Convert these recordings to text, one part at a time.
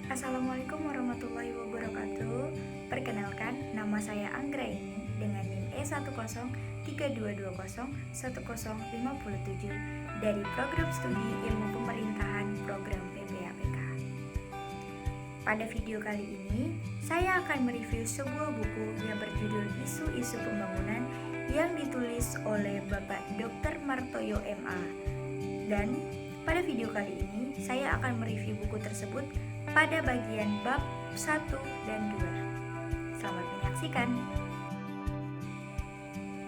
Assalamualaikum warahmatullahi wabarakatuh. Perkenalkan, nama saya Anggraini dengan NIM E10322010557 dari Program Studi Ilmu Pemerintahan Program PPAPK. Pada video kali ini, saya akan mereview sebuah buku yang berjudul Isu-Isu Pembangunan yang ditulis oleh Bapak Dr. Martoyo MA. Dan pada video kali ini, saya akan mereview buku tersebut pada bagian bab 1 dan 2. Selamat menyaksikan.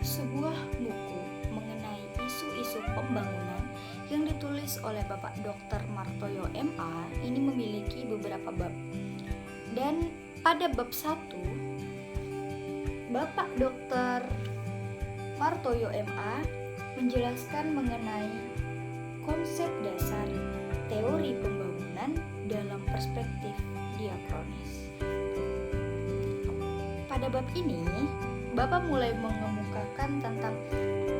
Sebuah buku mengenai isu-isu pembangunan yang ditulis oleh Bapak Dr. Martoyo MA ini memiliki beberapa bab. Dan pada bab 1, Bapak Dr. Martoyo MA menjelaskan mengenai konsep dasar teori pembangunan dalam perspektif diakronis. Pada bab ini, Bapak mulai mengemukakan tentang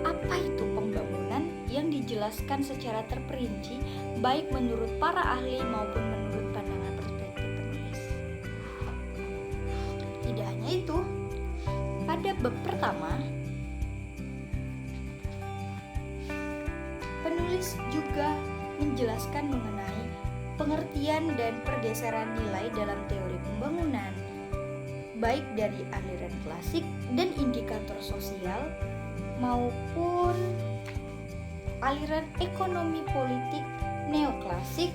apa itu pembangunan yang dijelaskan secara terperinci baik menurut para ahli maupun menurut pandangan perspektif penulis. Tidak hanya itu, pada bab pertama, penulis juga menjelaskan mengenai pengertian dan pergeseran nilai dalam teori pembangunan, baik dari aliran klasik dan indikator sosial maupun aliran ekonomi politik neoklasik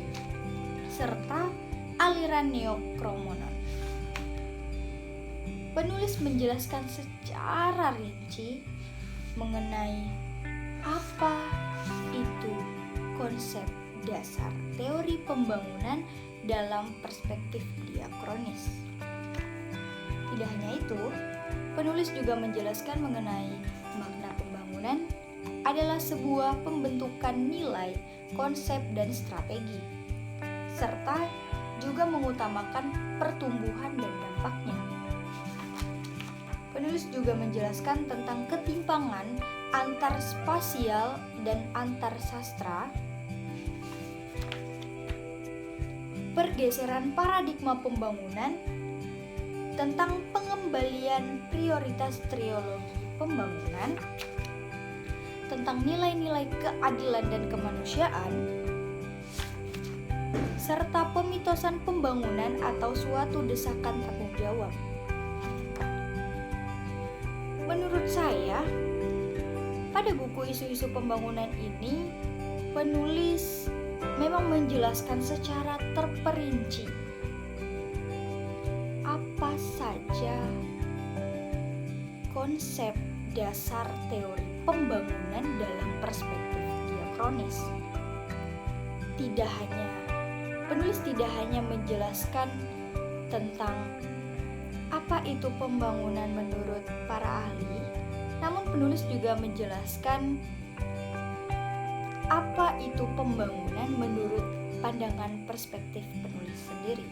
serta aliran neokromonon. Penulis menjelaskan secara rinci mengenai apa itu konsep dasar teori pembangunan dalam perspektif diakronis. Tidak hanya itu, penulis juga menjelaskan mengenai makna pembangunan adalah sebuah pembentukan nilai, konsep, dan strategi, serta juga mengutamakan pertumbuhan dan dampaknya. Penulis juga menjelaskan tentang ketimpangan antar spasial dan antar sastra, pergeseran paradigma pembangunan, tentang pengembalian prioritas trilogi pembangunan, tentang nilai-nilai keadilan dan kemanusiaan, serta pemitosan pembangunan atau suatu desakan tanggung jawab. Menurut saya, pada buku isu-isu pembangunan ini, penulis memang menjelaskan secara terperinci apa saja konsep dasar teori pembangunan dalam perspektif diakronis. Penulis tidak hanya menjelaskan tentang apa itu pembangunan menurut para ahli, namun penulis juga menjelaskan apa itu pembangunan menurut pandangan perspektif penulis sendiri.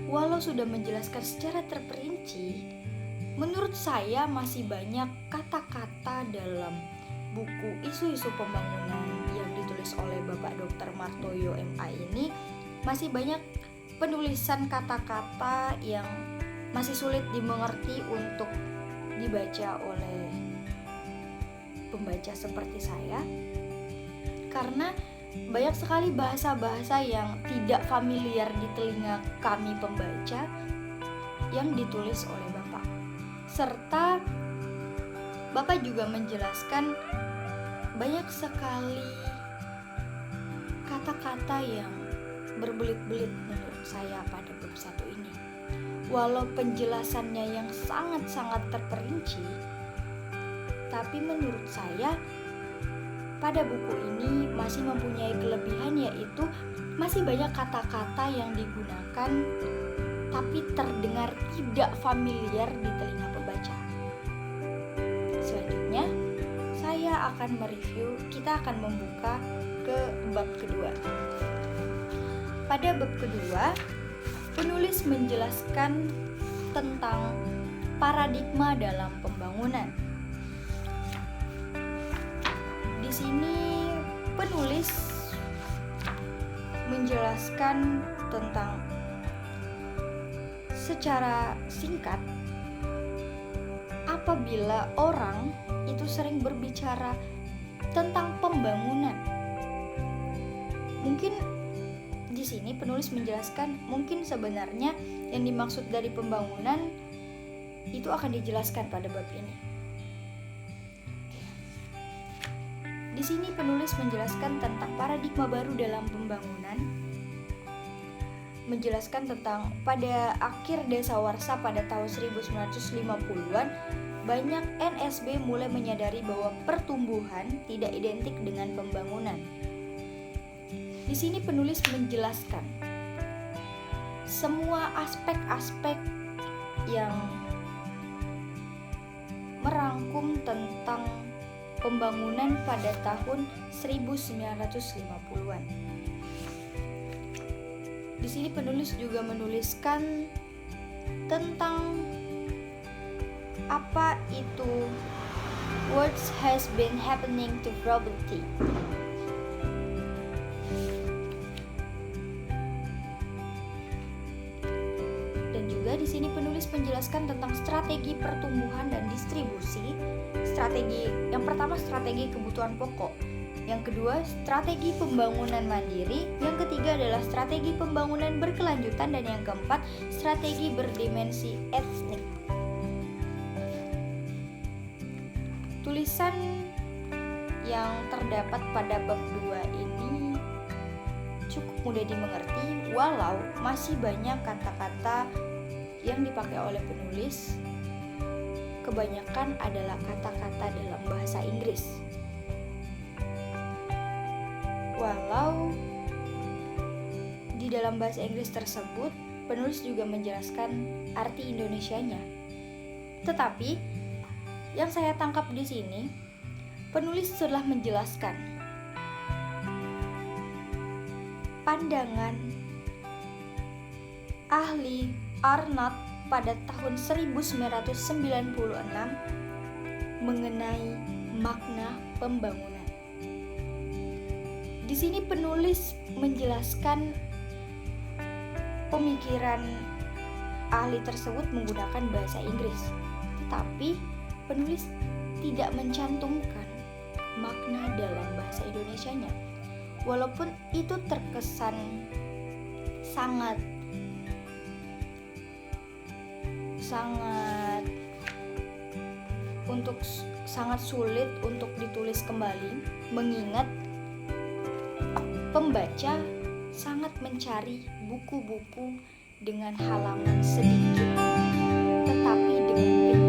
Walau sudah menjelaskan secara terperinci, menurut saya masih banyak kata-kata dalam buku isu-isu pembangunan yang ditulis oleh Bapak Dr. Martoyo MA ini, masih banyak penulisan kata-kata yang masih sulit dimengerti untuk dibaca oleh pembaca seperti saya, karena banyak sekali bahasa-bahasa yang tidak familiar di telinga kami pembaca yang ditulis oleh Bapak. Serta Bapak juga menjelaskan banyak sekali kata-kata yang berbelit-belit menurut saya pada bab 1 ini. Walau penjelasannya yang sangat-sangat terperinci, tapi menurut saya pada buku ini masih mempunyai kelebihan, yaitu masih banyak kata-kata yang digunakan tapi terdengar tidak familiar di telinga pembaca. Selanjutnya, kita akan membuka ke bab kedua. Pada bab kedua, penulis menjelaskan tentang paradigma dalam pembangunan. Di sini penulis menjelaskan tentang secara singkat apabila orang itu sering berbicara tentang pembangunan. Mungkin di sini penulis menjelaskan mungkin sebenarnya yang dimaksud dari pembangunan itu akan dijelaskan pada bab ini. Di sini penulis menjelaskan tentang paradigma baru dalam pembangunan, menjelaskan tentang pada akhir dasawarsa pada tahun 1950-an, banyak NSB mulai menyadari bahwa pertumbuhan tidak identik dengan pembangunan. Di sini penulis menjelaskan semua aspek-aspek yang merangkum tentang pembangunan pada tahun 1950-an. Di sini penulis juga menuliskan tentang apa itu what has been happening to property. Dan juga di sini penulis menjelaskan tentang strategi pertumbuhan dan distribusi. Strategi yang pertama strategi kebutuhan pokok. Yang kedua, strategi pembangunan mandiri. Yang ketiga adalah strategi pembangunan berkelanjutan. Dan yang keempat, strategi berdimensi etnik. Tulisan yang terdapat pada bab 2 ini cukup mudah dimengerti, walau masih banyak kata-kata yang dipakai oleh penulis. Kebanyakan adalah kata-kata dalam bahasa Inggris. Walau di dalam bahasa Inggris tersebut penulis juga menjelaskan arti Indonesianya. Tetapi yang saya tangkap di sini, penulis telah menjelaskan pandangan ahli Arnott pada tahun 1996 mengenai makna pembangunan. Di sini penulis menjelaskan pemikiran ahli tersebut menggunakan bahasa Inggris, tetapi penulis tidak mencantumkan makna dalam bahasa Indonesianya. Walaupun itu terkesan sangat sulit untuk ditulis kembali, mengingat pembaca sangat mencari buku-buku dengan halaman sedikit tetapi dengan